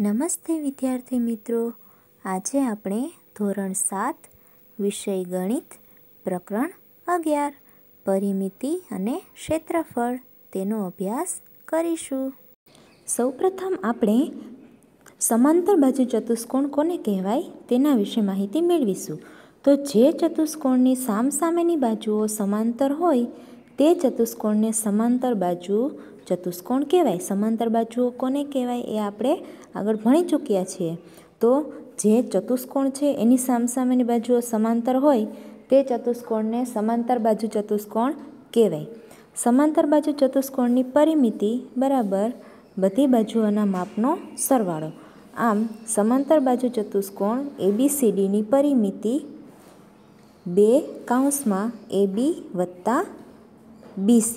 નમસ્તે વિદ્યાર્થી મિત્રો, આજે આપણે ધોરણ 7 વિષય ગણિત પ્રકરણ 11 પરિમિતિ અને ક્ષેત્રફળ તેનો અભ્યાસ કરીશું. સૌપ્રથમ આપણે સમાંતર બાજુ ચતુષ્કોણ કોને કહેવાય તેના વિશે માહિતી મેળવીશું. તો જે ચતુષ્કોણની સામસામેની બાજુઓ સમાંતર હોય તે ચતુષ્કોણને સમાંતર બાજુ ચતુષ્કોણ કહેવાય. સમાંતર બાજુઓ કોને કહેવાય એ આપણે આગળ ભણી ચૂક્યા છીએ. તો જે ચતુષ્કોણ છે એની સામસામેની બાજુઓ સમાંતર હોય તે ચતુષ્કોણને સમાંતર બાજુ ચતુષ્કોણ કહેવાય. સમાંતર બાજુ ચતુષ્કોણની પરિમિતિ બરાબર બધી બાજુઓના માપનો સરવાળો. આમ સમાંતર બાજુ ચતુષ્કોણ ABCDની પરિમિતિ 2 AB વત્તા BC.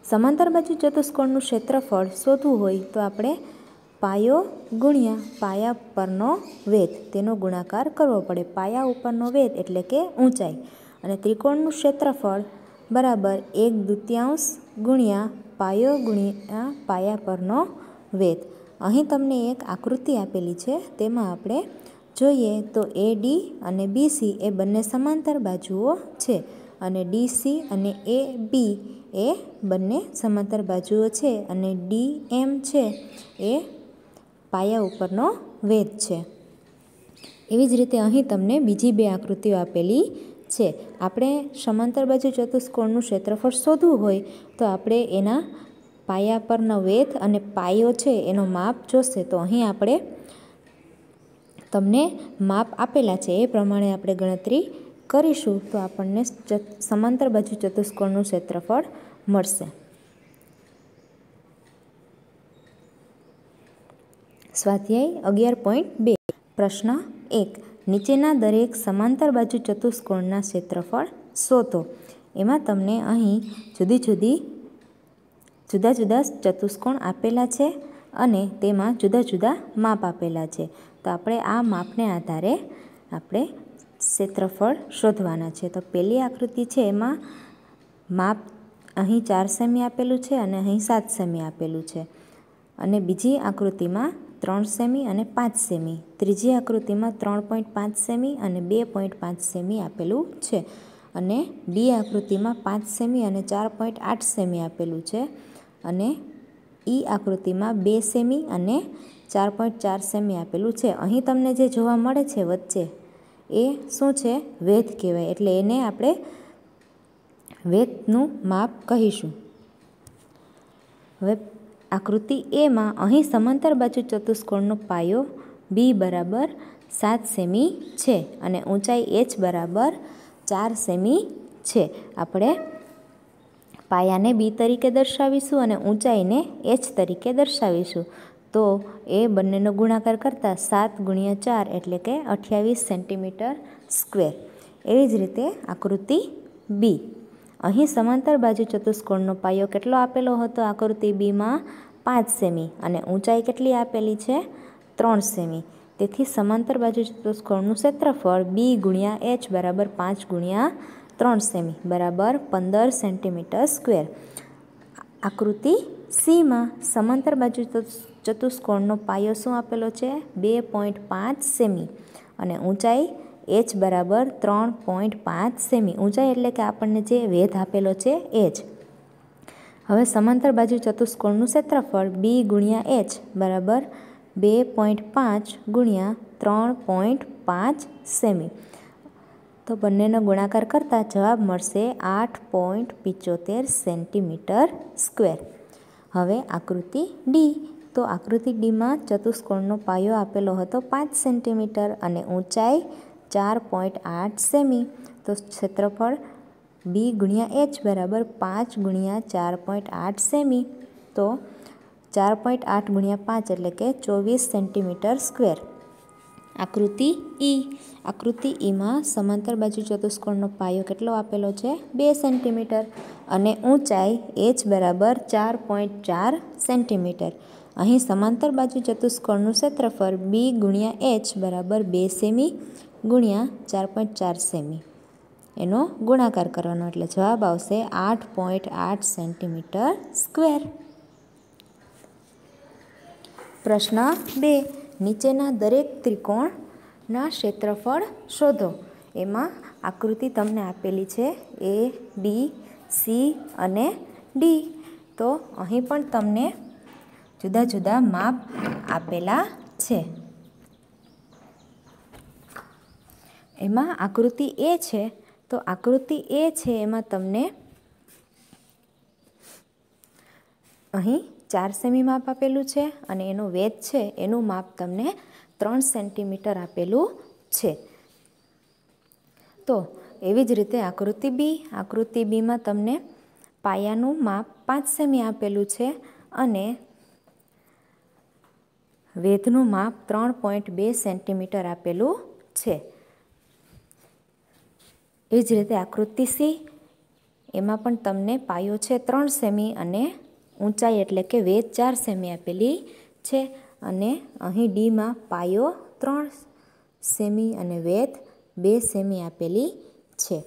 સમાંતર બાજુ ચતુષ્કોણનું ક્ષેત્રફળ શોધવું હોય તો આપણે પાયો ગુણ્યા પાયા પરનો વેધ તેનો ગુણાકાર કરવો પડે. પાયા ઉપરનો વેધ એટલે કે ઊંચાઈ. અને ત્રિકોણનું ક્ષેત્રફળ બરાબર 1/2 ગુણ્યા પાયો ગુણ્યા પાયા પરનો વેધ. અહીં તમને એક આકૃતિ આપેલી છે, તેમાં આપણે જોઈએ તો AD અને BC એ બંને સમાંતર બાજુઓ છે અને DC અને AB એ બંને સમાંતર બાજુઓ છે અને DM છે એ પાયા ઉપરનો વેધ છે. એવી જ રીતે અહીં તમને બીજી બે આકૃતિઓ આપેલી છે. આપણે સમાંતર બાજુ ચતુષ્કોણનું ક્ષેત્રફળ શોધવું હોય તો આપણે એના પાયા પરનો વેધ અને પાયો છે એનો માપ જોશે. તો અહીં આપણે તમને માપ આપેલા છે એ પ્રમાણે આપણે ગણતરી કરીશું તો આપણને સમાંતર બાજુ ચતુષ્કોણનું ક્ષેત્રફળ મળશે. સ્વાધ્યાય 11.2 પ્રશ્ન 1. નીચેના દરેક સમાંતર બાજુ ચતુષ્કોણના ક્ષેત્રફળ શોધો. એમાં તમને અહીં જુદા જુદા ચતુષ્કોણ આપેલા છે અને તેમાં જુદા જુદા માપ આપેલા છે. તો આપણે આ માપને આધારે આપણે ક્ષેત્રફળ શોધવાના છે. તો પહેલી આકૃતિ છે એમાં માપ અહીં 4 સેમી આપેલું છે અને અહીં 7 સેમી આપેલું છે. અને બીજી આકૃતિમાં 3 સેમી અને 5 સેમી. ત્રીજી આકૃતિમાં 3.5 સેમી અને 2.5 સેમી આપેલું છે. અને ડી આકૃતિમાં 5 સેમી અને 4.8 સેમી આપેલું છે. અને ઈ આકૃતિમાં 2 સેમી અને 4.4 સેમી આપેલું છે. અહીં તમને જે જોવા મળે છે વચ્ચે એ શું છે? વેધ કહેવાય. એટલે એને આપણે વેધનું માપ કહીશું. હવે આકૃતિ એમાં અહીં સમાંતર બાજુ ચતુષ્કોણનો પાયો B બરાબર 7 સેમી છે અને ઊંચાઈ H બરાબર 4 સેમી છે. આપણે પાયાને B તરીકે દર્શાવીશું અને ઊંચાઈને H તરીકે દર્શાવીશું. તો એ બંનેનો ગુણાકાર કરતાં 7 ગુણ્યા 4 એટલે કે 28 સેન્ટીમીટર સ્ક્વેર. એવી જ રીતે આકૃતિ B. અહીં સમાંતર બાજુ ચતુષ્કોણનો પાયો કેટલો આપેલો હતો? આકૃતિ બીમાં 5 સેમી અને ઊંચાઈ કેટલી આપેલી છે? 3 સેમી. તેથી સમાંતર બાજુ ચતુષ્કોણનું ક્ષેત્રફળ B ગુણ્યા H બરાબર 5 ગુણ્યા 3 સેમી બરાબર 15 સેન્ટીમીટર સ્ક્વેર. આકૃતિ Cમાં સમાંતર બાજુ ચતુષ્કોણનો પાયો શું આપેલો છે? 2.5 સેમી અને ઊંચાઈ H બરાબર 3.5 સેમી. ઊંચાઈ એટલે કે આપણને જે વેધ આપેલો છે એ જ. હવે સમાંતર બાજુ ચતુષ્કોણનું ક્ષેત્રફળ B ગુણ્યા H બરાબર 2.5 ગુણ્યા 3.5 સેમી. તો બંનેનો ગુણાકાર કરતાં જવાબ મળશે 8.75 સેન્ટીમીટર સ્ક્વેર. હવે આકૃતિ ડી. તો આકૃતિ ડીમાં ચતુષ્કોણનો પાયો આપેલો હતો 5 સેન્ટીમીટર અને ઊંચાઈ 4.8 સેમી. તો ક્ષેત્રફળ B ગુણ્યા H બરાબર 5 ગુણ્યા 4.8 સેમી. તો 4.8 ગુણ્યા 5 એટલે કે 24 સેન્ટીમીટર સ્ક્વેર. આકૃતિ ઈ. આકૃતિ ઈમાં સમાંતર બાજુ ચતુષ્કોણનો પાયો કેટલો આપેલો છે? 2 સેન્ટીમીટર અને ઊંચાઈ H બરાબર 4.4 સેન્ટીમીટર. અહીં સમાંતર બાજુ ચતુષ્કોણનું ક્ષેત્રફળ B ગુણ્યા H બરાબર 2 સેમી ગુણ્યા 4.4 સેમી. એનો ગુણાકાર કરવાનો એટલે જવાબ આવશે 8.8 સેન્ટીમીટર સ્ક્વેર. પ્રશ્ન 2, નીચેના દરેક ત્રિકોણના ક્ષેત્રફળ શોધો. એમાં આકૃતિ તમને આપેલી છે A, B, C અને D. તો અહીં પણ તમને જુદા જુદા માપ આપેલા છે. એમાં આકૃતિ A છે, તો આકૃતિ A છે એમાં તમને અહીં 4 સેમી માપ આપેલું છે અને એનો વેધ છે એનું માપ તમને 3 સેન્ટીમીટર આપેલું છે. તો એવી જ રીતે આકૃતિ બીમાં તમને પાયાનું માપ 5 સેમી આપેલું છે અને વેધનું માપ 3.2 સેન્ટીમીટર આપેલું છે. એ જ રીતે આકૃતિ સી, એમાં પણ તમને પાયો છે 3 સેમી અને ઊંચાઈ એટલે કે વેધ 4 સેમી આપેલી છે અને અહીં ડીમાં પાયો 3 સેમી અને વેધ 2 સેમી આપેલી છે.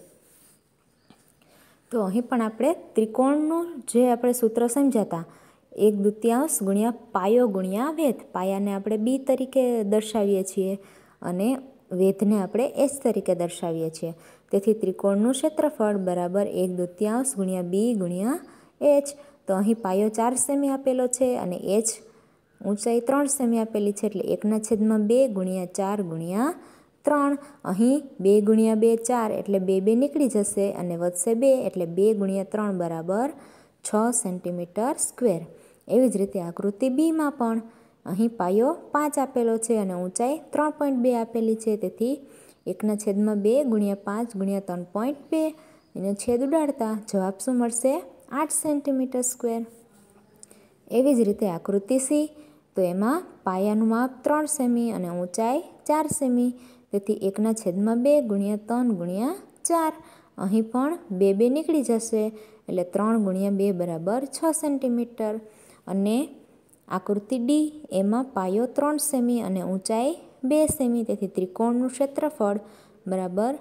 તો અહીં પણ આપણે ત્રિકોણનું જે આપણે સૂત્ર સમજ્યા હતા, 1/2 ગુણ્યા પાયો ગુણ્યા વેધ. પાયાને આપણે બી તરીકે દર્શાવીએ છીએ અને વેધને આપણે એચ તરીકે દર્શાવીએ છીએ. તેથી ત્રિકોણનું ક્ષેત્રફળ બરાબર 1/2 ગુણ્યા બી ગુણ્યા એચ. તો અહીં પાયો 4 સેમી આપેલો છે અને એચ ઊંચાઈ 3 સેમી આપેલી છે એટલે 1/2 ગુણ્યા 4 ગુણ્યા 3. અહીં 2 ગુણ્યા 2 4 એટલે 2 નીકળી જશે અને વધશે 2 એટલે 2 ગુણ્યા 3 બરાબર 6 સેન્ટીમીટર સ્ક્વેર. એવી જ રીતે આકૃતિ બીમાં પણ અહીં પાયો 5 આપેલો છે અને ઊંચાઈ 3.2 આપેલી છે. તેથી 1/2 ગુણ્યા 5 ગુણ્યા 3.2 એનો છેદ ઉડાડતા જવાબ શું મળશે? 8 સેન્ટીમીટર સ્ક્વેર. એવી જ રીતે આકૃતિ સી, તો એમાં પાયાનું માપ 3 સેમી અને ઊંચાઈ 4 સેમી. તેથી 1/2 ગુણ્યા 3 ગુણ્યા 4. અહીં પણ 2 નીકળી જશે એટલે 3 ગુણ્યા 2 બરાબર 6 સેન્ટીમીટર. અને આકૃતિ ડી, એમાં પાયો 3 સેમી અને ઊંચાઈ 2 સેમી. તેથી ત્રિકોણનું ક્ષેત્રફળ બરાબર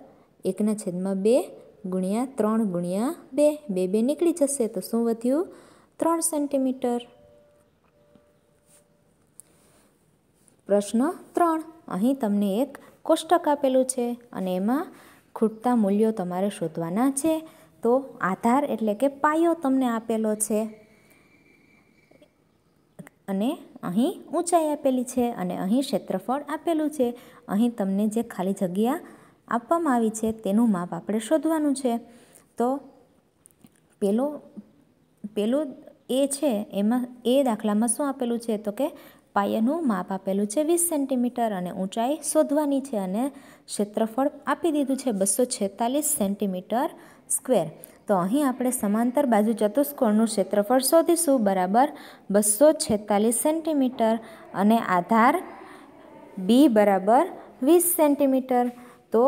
1/2 ગુણ્યા 3 ગુણ્યા 2. 2 નીકળી જશે તો શું વધ્યું? 3 સેન્ટીમીટર. પ્રશ્ન 3, અહીં તમને એક કોષ્ટક આપેલું છે અને એમાં ખૂટતા મૂલ્યો તમારે શોધવાના છે. તો આધાર એટલે કે પાયો તમને આપેલો છે અને અહીં ઊંચાઈ આપેલી છે અને અહીં ક્ષેત્રફળ આપેલું છે. અહીં તમને જે ખાલી જગ્યા આપવામાં આવી છે તેનું માપ આપણે શોધવાનું છે. તો પેલું એ છે, એમાં એ દાખલામાં શું આપેલું છે? તો કે પાયાનું માપ આપેલું છે 20 સેન્ટીમીટર અને ઊંચાઈ શોધવાની છે અને ક્ષેત્રફળ આપી દીધું છે 246 સેન્ટીમીટર સ્ક્વેર. તો અહીં આપણે સમાંતર બાજુ ચતુષ્કોણનું ક્ષેત્રફળ શોધીશું બરાબર 246 સેન્ટીમીટર અને આધાર બી બરાબર 20 સેન્ટીમીટર. તો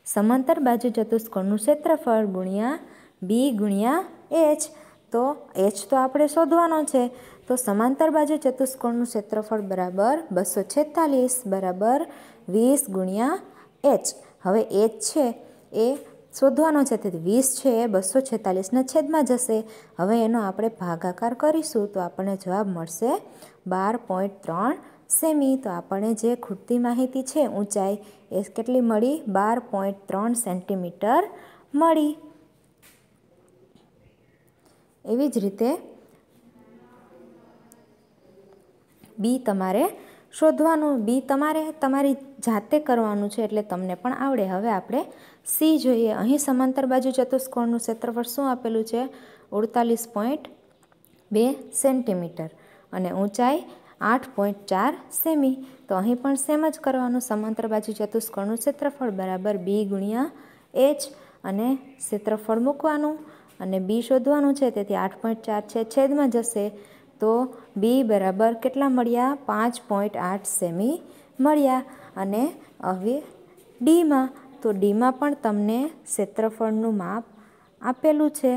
સમાંતર બાજુ ચતુષ્કોણનું ક્ષેત્રફળ ગુણ્યા બી ગુણ્યા એચ. તો એચ તો આપણે શોધવાનો છે. તો સમાંતર બાજુ ચતુષ્કોણનું ક્ષેત્રફળ બરાબર 246 બરાબર 20 ગુણ્યા એચ. હવે એચ છે એ શોધવાનો છે, તેથી 20 છે એ 246ના છેદમાં જશે. હવે એનો આપણે ભાગાકાર કરીશું તો આપણને જવાબ મળશે 12.3 સેમી. તો આપણને જે ખૂટતી માહિતી છે ઊંચાઈ એ કેટલી મળી? 12.3 સેન્ટીમીટર મળી. એવી જ રીતે બી તમારે શોધવાનું. બી તમારે તમારી જાતે કરવાનું છે એટલે તમને પણ આવડે. હવે આપણે સી જોઈએ. અહીં સમાંતર બાજુ ચતુષ્કોણનું ક્ષેત્રફળ શું આપેલું છે? 48.2 સેન્ટીમીટર અને ઊંચાઈ 8.4 સેમી. તો અહીં પણ સેમ જ કરવાનું. સમાંતર બાજુ ચતુષ્કોણનું ક્ષેત્રફળ બરાબર બી ગુણ્યા એચ અને ક્ષેત્રફળ મૂકવાનું અને બી શોધવાનું છે. તેથી 8.4 છે છેદમાં જશે તો બી બરાબર કેટલા મળ્યા? 5.8 સેમી મળ્યા. અને હવે ડીમાં, તો ડીમાં પણ તમને ક્ષેત્રફળનું માપ આપેલું છે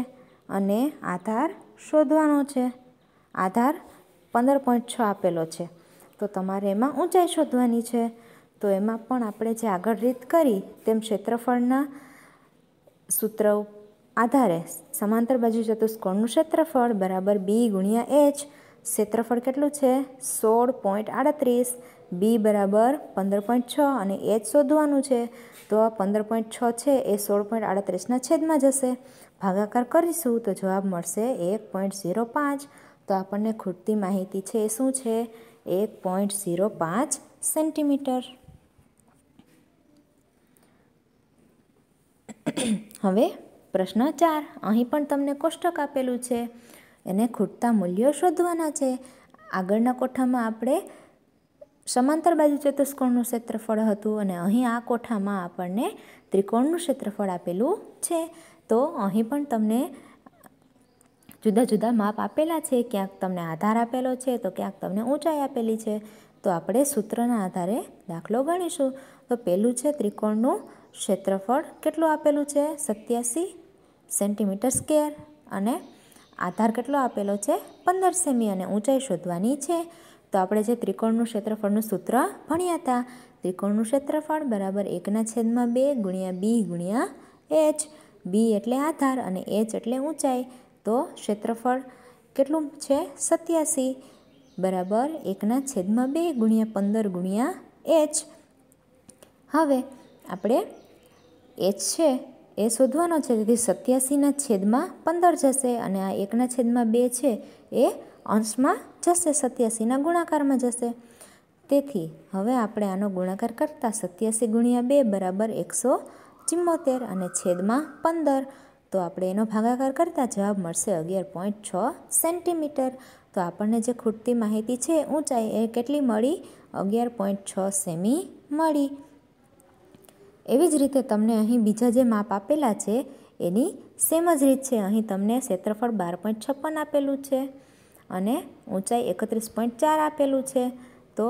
અને આધાર શોધવાનો છે. આધાર 15.6 આપેલો છે. તો તમારે એમાં ઊંચાઈ શોધવાની છે. તો એમાં પણ આપણે જે આગળ રીત કરી તેમ ક્ષેત્રફળના સૂત્ર આધારે સમાંતર બાજુ ચતુષ્કોણનું ક્ષેત્રફળ બરાબર બી ગુણ્યા એચ. ક્ષેત્રફળ કેટલું છે 16.38, બી બરાબર 15.6 અને એચ શોધવાનું છે. તો આ 15.6 છે એ 16.38ના છેદમાં જશે. ભાગાકાર કરીશું તો જવાબ મળશે 1.05. તો આપણને ખૂટતી માહિતી છે એ શું છે 1.05 સેન્ટીમીટર. હવે પ્રશ્ન 4. અહીં પણ તમને કોષ્ટક આપેલું છે, એને ખૂટતા મૂલ્યો શોધવાના છે. આગળના કોઠામાં આપણે સમાંતર બાજુ ચતુષ્કોણનું ક્ષેત્રફળ હતું અને અહીં આ કોઠામાં આપણને ત્રિકોણનું ક્ષેત્રફળ આપેલું છે. તો અહીં પણ તમને જુદા જુદા માપ આપેલા છે. ક્યાંક તમને આધાર આપેલો છે તો ક્યાંક તમને ઊંચાઈ આપેલી છે. તો આપણે સૂત્રના આધારે દાખલો ગણીશું. તો પહેલું છે ત્રિકોણનું ક્ષેત્રફળ કેટલું આપેલું છે 87 સેન્ટીમીટર સ્ક્વેર અને આધાર કેટલો આપેલો છે 15 સેમી અને ઊંચાઈ શોધવાની છે. તો આપણે જે ત્રિકોણનું ક્ષેત્રફળનું સૂત્ર ભણ્યા હતા, ત્રિકોણનું ક્ષેત્રફળ બરાબર 1/2 ગુણ્યા બી ગુણ્યા એચ. બી એટલે આધાર અને એચ એટલે ઊંચાઈ. તો ક્ષેત્રફળ કેટલું છે 87 બરાબર 1/2 ગુણ્યા 15 ગુણ્યા એચ. હવે આપણે એચ છે એ શોધવાનો છે, તેથી 87ના છેદમાં 15 જશે અને આ 1/2 છે એ અંશમાં જશે, 87ના ગુણાકારમાં જશે. તેથી હવે આપણે આનો ગુણાકાર કરતાં 87 ગુણ્યા 2 બરાબર 174 અને છેદમાં 15. તો આપણે એનો ભાગાકાર કરતાં જવાબ મળશે 11.6 સેન્ટીમીટર. તો આપણને જે ખૂટતી માહિતી છે ઊંચાઈ એ કેટલી મળી 11.6 સેમી મળી. એવી જ રીતે તમને અહીં બીજા જે માપ આપેલા છે એની સેમ જ રીત છે. અહીં તમને ક્ષેત્રફળ 12.56 આપેલું છે અને ઊંચાઈ 31.4 આપેલું છે. તો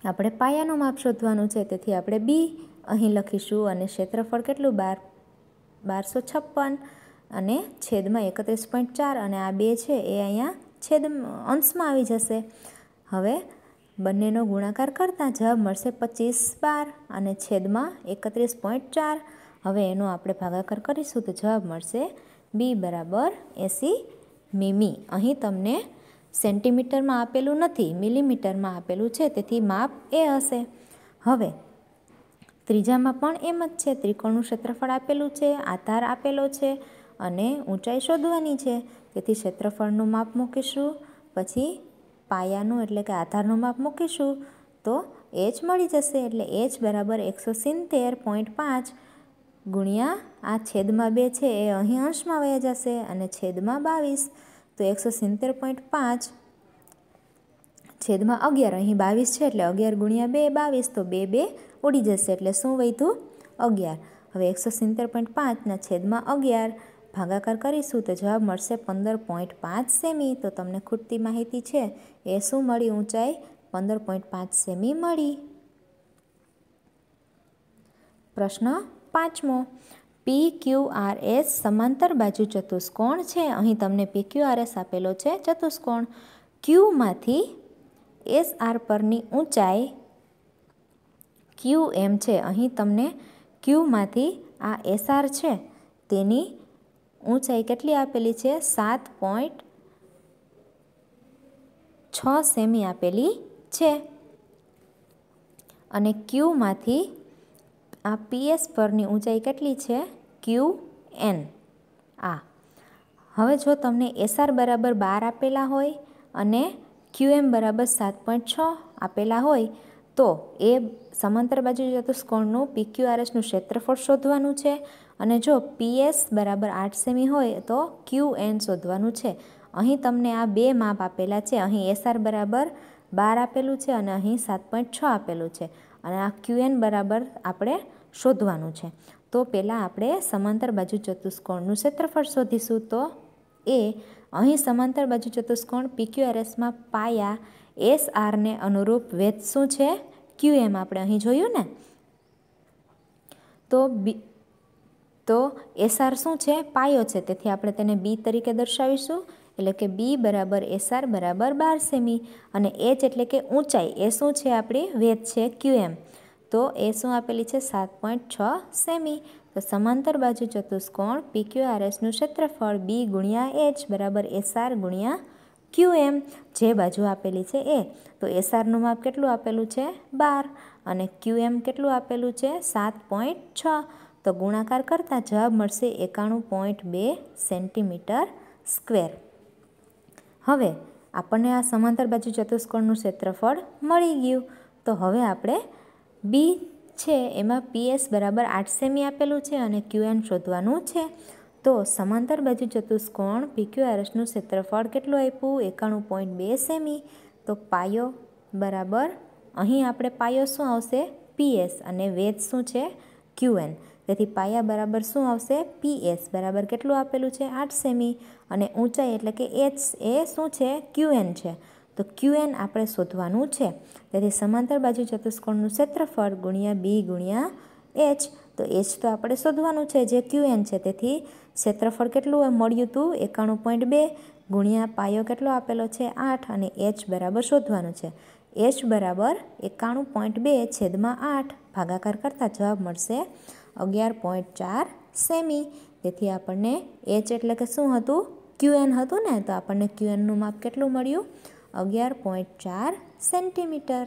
આપણે પાયાનું માપ શોધવાનું છે, તેથી આપણે બી અહીં લખીશું અને ક્ષેત્રફળ કેટલું 1256 અને છેદમાં 31.4 અને આ 2 છે એ અહીંયા છેદ અંશમાં આવી જશે. હવે બંનેનો ગુણાકાર કરતાં જવાબ મળશે 25/12 અને છેદમાં 31.4. હવે એનો આપણે ભાગાકાર કરીશું તો જવાબ મળશે બી બરાબર 80 મીમી. અહીં તમને સેન્ટીમીટરમાં આપેલું નથી, મિલીમીટરમાં આપેલું છે, તેથી માપ એ હશે. હવે ત્રીજામાં પણ એમ જ છે. ત્રિકોણનું ક્ષેત્રફળ આપેલું છે, આધાર આપેલો છે અને ઊંચાઈ શોધવાની છે. તેથી ક્ષેત્રફળનું માપ મૂકીશું, પછી પાયાનું એટલે કે આધારનું માપ મૂકીશું તો એચ મળી જશે. એટલે એચ બરાબર 170.5 ગુણ્યા આ છેદમાં 2 છે એ અહીં અંશમાં વહી જશે અને છેદમાં 22. તો 170.5 છેદમાં 11, અહીં 22 છે એટલે 11 ગુણ્યા 2 22. તો 2 ઉડી જશે એટલે શું વધ્યું 11. હવે 170.5ના છેદમાં 11 ભાગાકાર કરીશું તો જવાબ મળશે 15.5 સેમી. તો તમને ખૂટતી માહિતી છે એ શું મળી ઊંચાઈ 15.5 સેમી મળી. પ્રશ્ન 5મો. PQRS સમાંતર બાજુ ચતુષ્કોણ છે. અહીં તમને PQRS આપેલો છે ચતુષ્કોણ. Qમાંથી SR પરની ઊંચાઈ QM છે. અહીં તમને Qમાંથી આ SR છે તેની ઊંચાઈ કેટલી આપેલી છે 7.6 સેમી આપેલી છે અને Qમાંથી આ PS પરની ઊંચાઈ કેટલી છે QN. હવે જો તમને SR બરાબર 12 આપેલા હોય અને QM બરાબર 7.6 આપેલા હોય તો એ સમાંતર બાજુ ચતુષ્કોણનું PQRSનું ક્ષેત્રફળ શોધવાનું છે અને જો PS બરાબર 8 સેમી હોય તો QN શોધવાનું છે. અહીં તમને આ બે માપ આપેલા છે. અહીં SR બરાબર 12 આપેલું છે અને અહીં 7.6 આપેલું છે અને આ QN બરાબર આપણે શોધવાનું છે. તો પહેલાં આપણે સમાંતર બાજુ ચતુષ્કોણનું ક્ષેત્રફળ શોધીશું. તો અહીં સમાંતર બાજુ ચતુષ્કોણ PQRSમાં પાયા SRને અનુરૂપ વેધ શું છે QM આપણે અહીં જોયું ને. તો SR શું છે પાયો છે, તેથી આપણે તેને B તરીકે દર્શાવીશું. એટલે કે B બરાબર SR બરાબર 12 સેમી અને H એટલે કે ઊંચાઈ એ શું છે આપણી વેધ છે QM. તો એ શું આપેલી છે 7.6 સેમી. તો સમાંતર બાજુ ચતુષ્કોણ PQRSનું ક્ષેત્રફળ B ગુણ્યા H બરાબર SR ગુણ્યા QM, જે બાજુ આપેલી છે એ. તો SRનું માપ કેટલું આપેલું છે 12 અને QM કેટલું આપેલું છે 7.6. તો ગુણાકાર કરતાં જવાબ મળશે 91.2 સેન્ટીમીટર સ્ક્વેર. હવે આપણને આ સમાંતર બાજુ ચતુષ્કોણનું ક્ષેત્રફળ મળી ગયું. તો હવે આપણે બી છે એમાં PS બરાબર 8 સેમી આપેલું છે અને QN શોધવાનું છે. તો સમાંતર બાજુ ચતુષ્કોણ PQRSનું ક્ષેત્રફળ કેટલું આપ્યું 91.2 સેમી. તો પાયો બરાબર અહીં આપણે પાયો શું આવશે PS અને વેધ શું છે QN. તેથી પાયા બરાબર શું આવશે PS બરાબર કેટલું આપેલું છે 8 સેમી અને ઊંચાઈ એટલે કે H એ શું છે QN છે. તો QN આપણે શોધવાનું છે. તેથી સમાંતર બાજુ ચતુષ્કોણનું ક્ષેત્રફળ ગુણ્યા B ગુણ્યા H. તો H તો આપણે શોધવાનું છે જે QN છે. તેથી ક્ષેત્રફળ કેટલું મળ્યું હતું 91.2 ગુણ્યા પાયો કેટલો આપેલો છે 8 અને H બરાબર શોધવાનું છે. H બરાબર 91.2 છેદમાં 8 ભાગાકાર કરતાં જવાબ મળશે 11.4 સેમી. તેથી આપણને H એટલે કે શું હતું QN હતું ને. તો આપણને QNનું માપ કેટલું મળ્યું 11.4 સેન્ટીમીટર.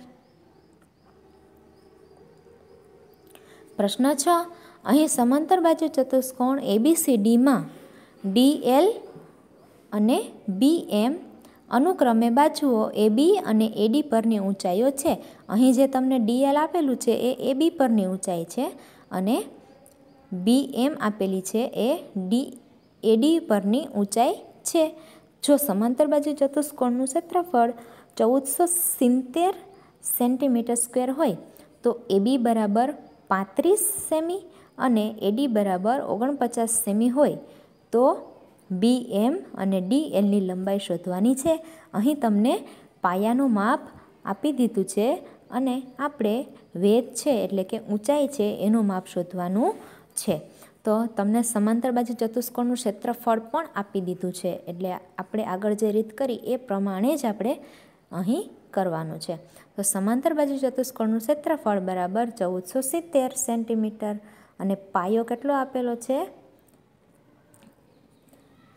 પ્રશ્ન 6. અહીં સમાંતર બાજુ ચતુષ્કોણ ABCDમાં DL અને BM અનુક્રમે બાજુઓ AB અને AD પરની ઊંચાઈઓ છે. અહીં જે તમને DL આપેલું છે એ AB પરની ઊંચાઈ છે અને BM આપેલી છે એ AD પરની ઊંચાઈ છે. જો સમાંતર બાજુ ચતુષ્કોણનું ક્ષેત્રફળ 1470 સેન્ટીમીટર સ્ક્વેર હોય તો AB બરાબર 35 સેમી અને AD બરાબર 49 સેમી હોય તો BM અને DLની લંબાઈ શોધવાની છે. અહીં તમને પાયાનું માપ આપી દીધું છે અને આપણે વેધ છે એટલે કે ઊંચાઈ છે એનું માપ શોધવાનું છે. તો તમને સમાંતર બાજુ ચતુષ્કોણનું ક્ષેત્રફળ પણ આપી દીધું છે. એટલે આપણે આગળ જે રીત કરી એ પ્રમાણે જ આપણે અહીં કરવાનું છે. તો સમાંતર બાજુ ચતુષ્કોણનું ક્ષેત્રફળ બરાબર 1470 સેન્ટીમીટર અને પાયો કેટલો આપેલો છે.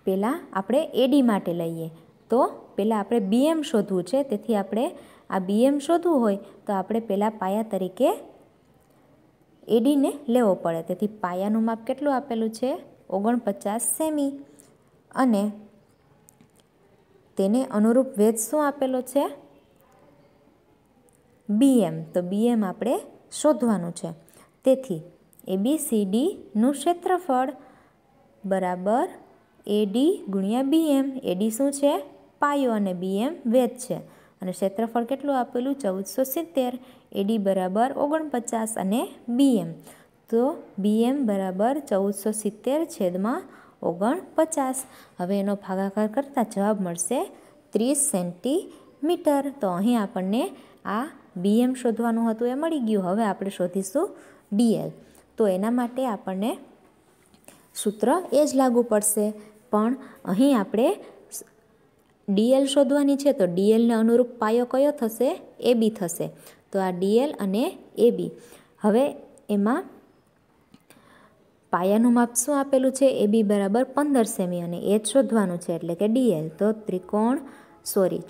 પહેલાં આપણે AD માટે લઈએ તો પહેલાં આપણે BM શોધવું છે. તેથી આપણે આ BM શોધવું હોય તો આપણે પહેલાં પાયા તરીકે ADને લેવો પડે. તેથી પાયાનું માપ કેટલું આપેલું છે 49 સેમી અને તેને અનુરૂપ વેધ શું આપેલો છે BM. તો BM આપણે શોધવાનું છે. તેથી ABCDનું ક્ષેત્રફળ બરાબર AD ગુણ્યા BM. AD શું છે પાયો અને BM વેધ છે અને ક્ષેત્રફળ કેટલું આપેલું 1470. AD બરાબર 49 અને BM. તો BM બરાબર 1470 છેદમાં 49. હવે એનો ભાગાકાર કરતાં જવાબ મળશે 30 સેન્ટીમીટર. તો અહીં આપણને આ BM શોધવાનું હતું એ મળી ગયું. હવે આપણે શોધીશું DL. તો એના માટે આપણને સૂત્ર એ જ લાગુ પડશે પણ અહીં આપણે DL શોધવાની છે. તો DLને અનુરૂપ પાયો કયો થશે AB થશે. તો આ DL અને AB. હવે એમાં પાયાનું માપ શું આપેલું છે AB બરાબર 15 સેમી અને H શોધવાનું છે એટલે કે DL. તો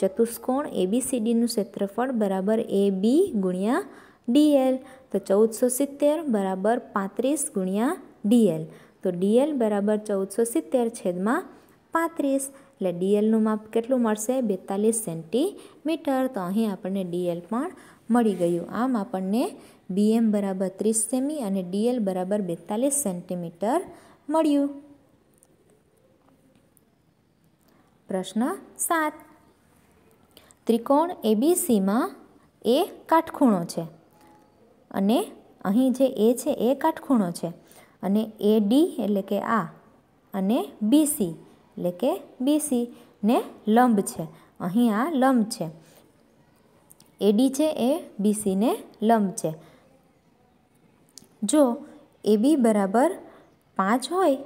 ચતુષ્કોણ ABCDનું ક્ષેત્રફળ બરાબર AB ગુણ્યા DL. તો 1470 બરાબર 35 ગુણ્યા DL. તો DL બરાબર 1470 છેદમાં 35 એટલે DLનું માપ કેટલું મળશે 42 સેન્ટીમીટર. તો અહીં આપણને DL પણ મળી ગયું. આમ આપણને BM બરાબર 30 સેમી અને DL બરાબર 42 સેન્ટીમીટર મળ્યું. પ્રશ્ન 7. ત્રિકોણ ABCમાં A કાટખૂણો છે અને અહીં જે A છે એ કાટખૂણો છે અને AD એટલે કે આ અને BC એટલે કે BC ને લંબ છે. અહીં આ લંબ છે. AD છે એ BC ને લંબ છે. જો AB બરાબર 5 હોય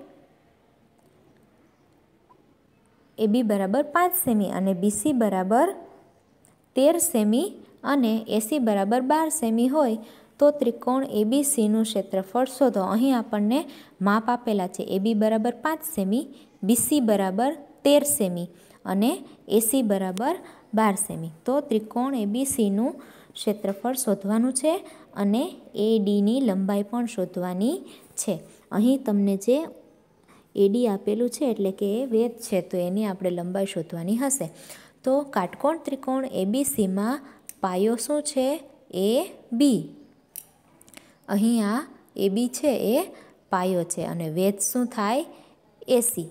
AB બરાબર 5 સેમી અને BC બરાબર 13 સેમી અને AC બરાબર 12 સેમી હોય તો ત્રિકોણ ABCનું ક્ષેત્રફળ શોધો. અહીં આપણને માપ આપેલા છે AB બરાબર 5 સેમી, BC બરાબર 13 સેમી અને એસી બરાબર 12 સેમી। તો ત્રિકોણ એબીસીનું ક્ષેત્રફળ શોધવાનું છે અને એડીની લંબાઈ પણ શોધવાની છે। અહીં તમને જે એડી આપેલું છે એટલે કે એ વેધ છે, તો એની આપણે લંબાઈ શોધવાની હશે। તો કાટકોણ ત્રિકોણ એબીસીમાં પાયો શું છે? એ બી। અહીં આ એ બી છે એ પાયો છે અને વેધ શું થાય? એસી।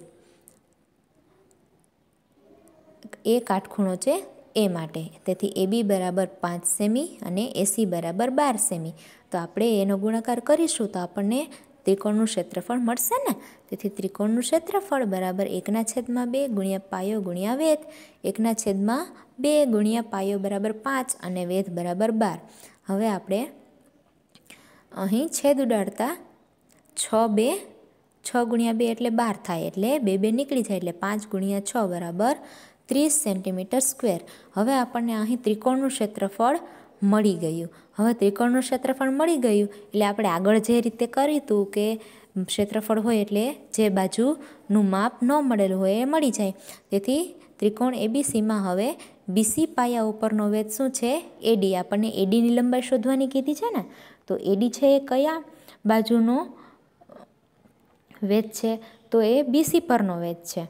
એ કાટખૂણો છે એ માટે, તેથી એ બી બરાબર 5 સેમી અને એસી બરાબર 12 સેમી। તો આપણે એનો ગુણાકાર કરીશું તો આપણને ત્રિકોણનું ક્ષેત્રફળ મળશે ને। તેથી ત્રિકોણનું ક્ષેત્રફળ બરાબર 1/2 ગુણ્યા પાયો ગુણ્યા વેધ, 1/2 ગુણ્યા પાયો બરાબર 5 અને વેધ બરાબર 12। હવે આપણે અહીં છેદ ઉડાડતા 6 ગુણ્યા 2 એટલે 12 થાય, એટલે 2 નીકળી જાય, એટલે 5 ગુણ્યા 6 બરાબર 30 સેન્ટીમીટર સ્ક્વેર। હવે આપણને અહીં ત્રિકોણનું ક્ષેત્રફળ મળી ગયું। હવે ત્રિકોણનું ક્ષેત્રફળ મળી ગયું એટલે આપણે આગળ જે રીતે કર્યું હતું કે ક્ષેત્રફળ હોય એટલે જે બાજુનું માપ ન મળેલું હોય એ મળી જાય। તેથી ત્રિકોણ એબીસીમાં હવે બીસી પાયા ઉપરનો વેધ શું છે? એડી। આપણને એડીની લંબાઈ શોધવાની કીધી છે ને, તો એડી છે એ કયા બાજુનો વેધ છે? તો એ બીસી પરનો વેધ છે।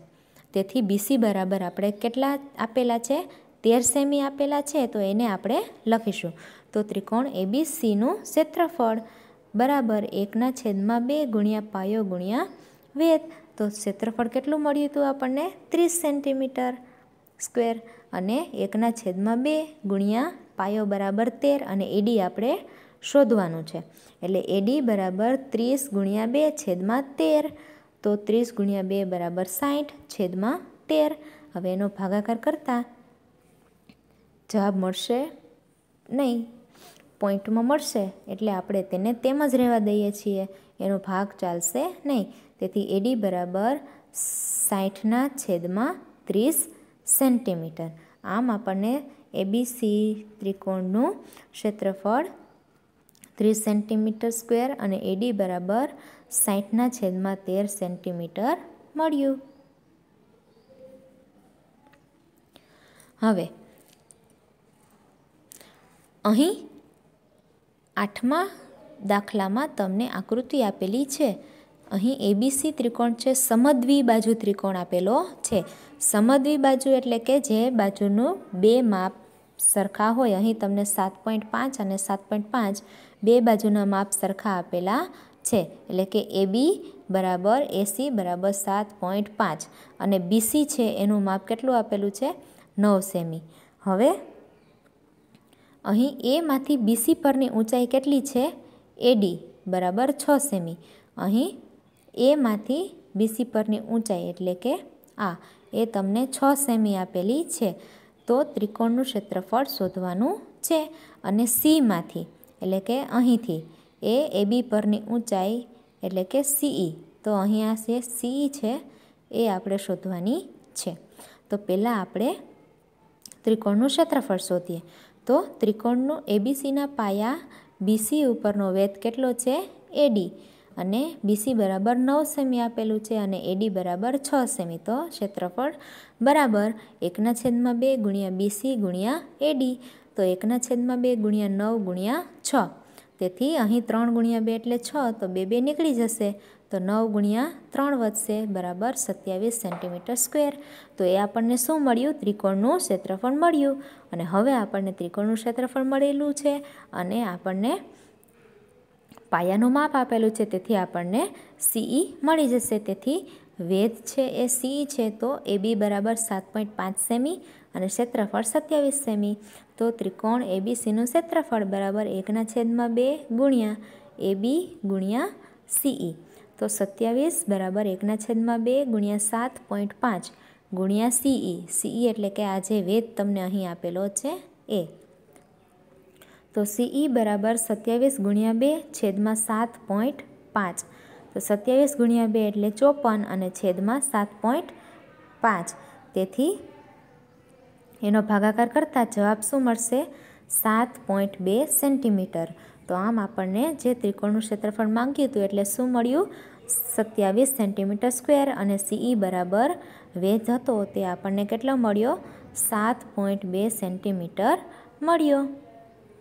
તેથી બીસી બરાબર આપણે કેટલા આપેલા છે? 13 સેમી આપેલા છે, તો એને આપણે લખીશું। તો ત્રિકોણ એબીસીનું ક્ષેત્રફળ બરાબર 1/2 ગુણ્યા પાયો ગુણ્યા વેધ। તો ક્ષેત્રફળ કેટલું મળ્યું હતું આપણને? 30 સેન્ટીમીટર સ્ક્વેર અને 1/2 ગુણ્યા પાયો બરાબર 13 અને એડી આપણે શોધવાનું છે, એટલે એડી બરાબર 30 ગુણ્યા 2/13। તો 30 ગુણ્યા 2 બરાબર 60/13। હવે એનો ભાગાકાર કરતાં જવાબ મળશે નહીં, પોઈન્ટમાં મળશે, એટલે આપણે તેને તેમ જ રહેવા દઈએ છીએ, એનો ભાગ ચાલશે નહીં। તેથી એડી બરાબર 60/30 સેન્ટીમીટર। આમ આપણને એબીસી ત્રિકોણનું ક્ષેત્રફળ 30 સેન્ટીમીટર સ્ક્વેર અને એડી બરાબર 60/13 સેન્ટીમીટર મળ્યું। હવે અહીં 8મા દાખલામાં તમને આકૃતિ આપેલી છે। અહીં એબીસી ત્રિકોણ છે, સમદ્વિબાજુ ત્રિકોણ આપેલો છે। સમદ્વિબાજુ એટલે કે જે બાજુનું બે માપ સરખા હોય। અહીં તમને 7.5 અને 7.5 બે બાજુના માપ સરખા આપેલા છે, એટલે કે એબી બરાબર એસી બરાબર 7.5 અને બીસી છે એનું માપ કેટલું આપેલું છે? 9 સેમી। હવે અહીં એમાંથી બીસી પરની ઊંચાઈ કેટલી છે? એડી બરાબર 6 સેમી। અહીં એમાંથી બીસી પરની ઊંચાઈ એટલે કે આ એ તમને 6 સેમી આપેલી છે। તો ત્રિકોણનું ક્ષેત્રફળ શોધવાનું છે અને સીમાંથી એટલે કે અહીંથી એ એબી પરની ઊંચાઈ એટલે કે સીઈ, તો અહીંયા જે સીઈ છે એ આપણે શોધવાની છે। તો પહેલાં આપણે ત્રિકોણનું ક્ષેત્રફળ શોધીએ। તો ત્રિકોણનું એબીસીના પાયા બીસી ઉપરનો વેધ કેટલો છે? એડી, અને બીસી બરાબર 9 સેમી આપેલું છે અને એડી બરાબર 6 સેમી। તો ક્ષેત્રફળ બરાબર 1/2 ગુણ્યા બીસી ગુણ્યા એડી, તો 1/2 ગુણ્યા 9 ગુણ્યા 6। તેથી અહીં 3 ગુણ્યા 2 એટલે 6, તો 2 નીકળી જશે, તો 9 ગુણ્યા 3 વધશે બરાબર 27 સેન્ટીમીટર સ્ક્વેર। તો એ આપણને શું મળ્યું? ત્રિકોણનું ક્ષેત્રફળ મળ્યું। અને હવે આપણને ત્રિકોણનું ક્ષેત્રફળ મળેલું છે અને આપણને પાયાનું માપ આપેલું છે, તેથી આપણને સીઈ મળી જશે। તેથી વેધ છે એ સીઈ છે, તો એબી બરાબર 7.5 સેમી અને ક્ષેત્રફળ 27 સેમી। તો ત્રિકોણ એબીસીનું ક્ષેત્રફળ બરાબર 1/2 ગુણ્યા એબી ગુણ્યા સીઈ, તો 27 બરાબર 1/2 ગુણ્યા 7.5 ગુણ્યા સીઈ। સીઈ એટલે કે આ જે વેધ તમને અહીં આપેલો છે એ, તો સીઈ બરાબર 27 ગુણ્યા 2/7.5, તો 27 ગુણ્યા 2 એટલે 54 અને છેદમાં 7.5, તેથી એનો ભાગાકાર કરતાં જવાબ શું મળશે? 7.2 સેન્ટીમીટર। તો આમ આપણને જે ત્રિકોણનું ક્ષેત્રફળ માંગ્યું હતું એટલે શું મળ્યું? 27 સેન્ટીમીટર સ્ક્વેર અને CE બરાબર વેધ હતો તે આપણને કેટલો મળ્યો? 7.2 સેન્ટીમીટર મળ્યો.